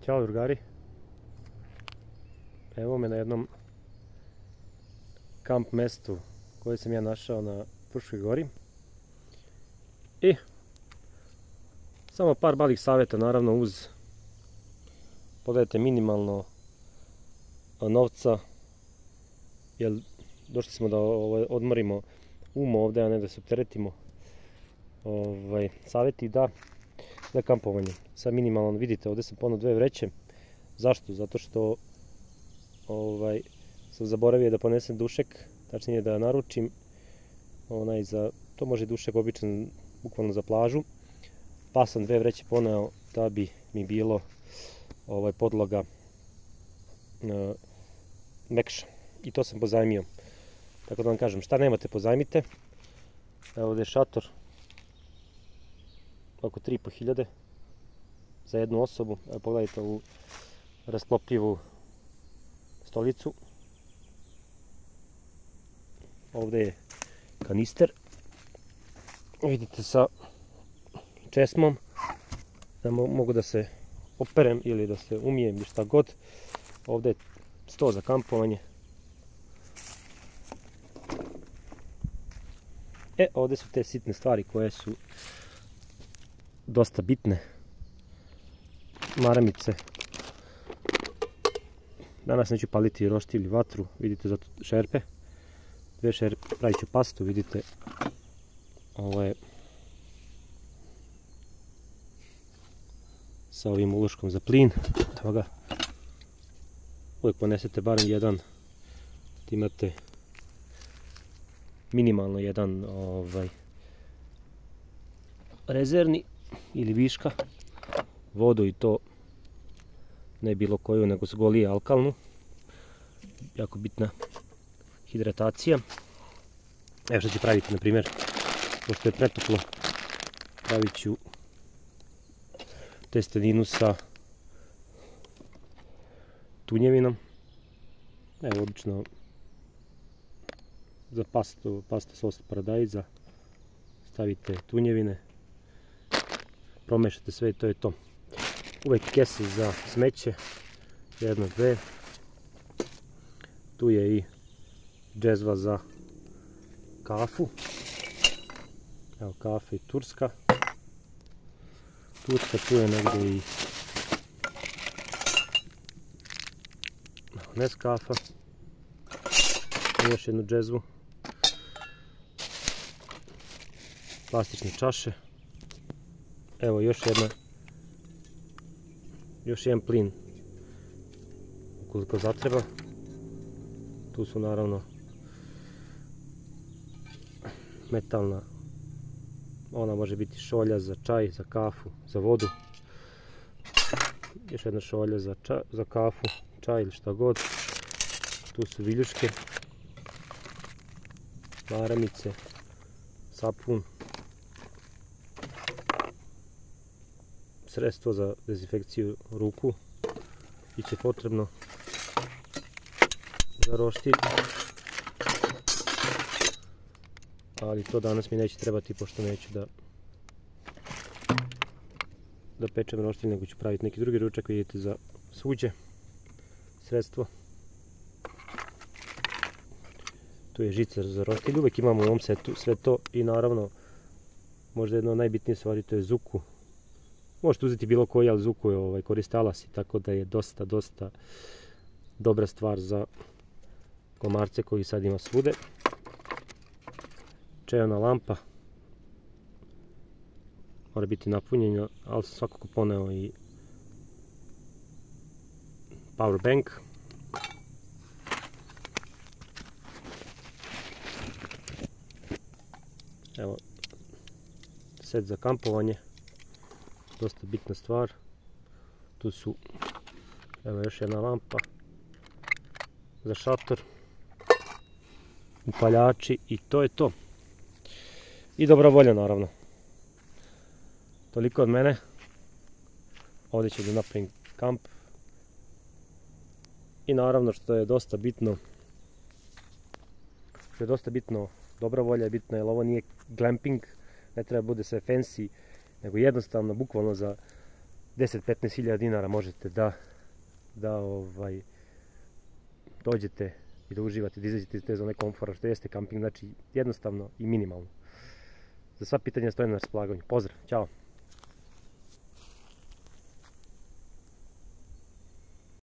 Ćao drugari, evo me na jednom kamp mestu koje sam ja našao na Fruškoj gori i samo par malih savjeta, naravno uz pogledajte minimalno novca, jer došli smo da odmorimo ovdje, a ne da se opteretimo. Savjeti da za kampovanje sa minimalno, vidite ovdje sam poneo 2 vreće. Zašto? Zato što sam zaboravio da ponesem dušek, tačnije da naručim to može dušek običan, bukvalno za plažu, pa sam 2 vreće poneo da bi mi bilo podloga mekša, i to sam pozajmio. Tako da vam kažem, šta nemate pozajmite. Evo ovdje je šator oko 3.500 za jednu osobu. Evo pogledajte ovu rasklopljivu stolicu. Ovdje je kanister, vidite, sa česmom, da mogu da se operem ili da se umijem ili šta god. Ovdje je sto za kampovanje. Ovdje su te sitne stvari koje su dosta bitne. Maramice. Danas neću paliti roštilj ili vatru, vidite, zato šerpe. 2 šerpe, pravit ću pastu, vidite. Ovo je sa ovim uloškom za plin. Evo ga. Uvijek ponesete barem jedan, imate minimalno jedan rezervni ili viška, vodu, i to ne bilo koju, nego s golije alkalnu, jako bitna hidratacija. Evo što ću praviti, na primjer, pošto je pretoplo, pravit ću testeninu sa tunjevinom. Evo obično za pasta sos paradajza stavite tunjevine, promešate sve i to je to. Uvijek kese za smeće, 1, 2. Tu je i džezva za kafu. Evo kafe i turska. Tu je negdje i Neskafa. Još jednu džezvu. Plastične čaše. Evo još jedan plin ukoliko zatreba. Tu su naravno metalna, ona može biti šolja za čaj, za kafu, za vodu. Još jedna šolja za kafu, čaj ili šta god. Tu su viljuške, maramice, sapun, sredstvo za dezinfekciju ruku, biće potrebno za roštilj, ali to danas mi neće trebati, pošto neću da pečem roštilj, nego ću praviti neki drugi ručak, vidite, za suđe sredstvo. Tu je žicer za roštilj, uvijek imamo u ovom setu sve to, i naravno možda jedna od najbitnijih stvari, to je zuku. Možete uzeti bilo koji, ali zuku je koristalasi, tako da je dosta dobra stvar za komarce koji sad ima svude. Čajna lampa mora biti napunjena, ali sam svakako poneo i power bank. Evo set za kampovanje, dosta bitna stvar. Tu su, evo, još jedna lampa za šator, upaljači, i to je to. I dobra volja, naravno. Toliko od mene. Ovdje ću da napravim kamp. I naravno što je dosta bitno, dobra volja je bitna, jer ovo nije glamping, ne treba bude sve fancy, nego jednostavno, bukvalno za 10-15 hiljada dinara možete da dođete i da uživate, da izađete iz te zone komfora što jeste kamping, znači jednostavno i minimalno. Za sva pitanja stojim na raspolaganju. Pozdrav, ćao!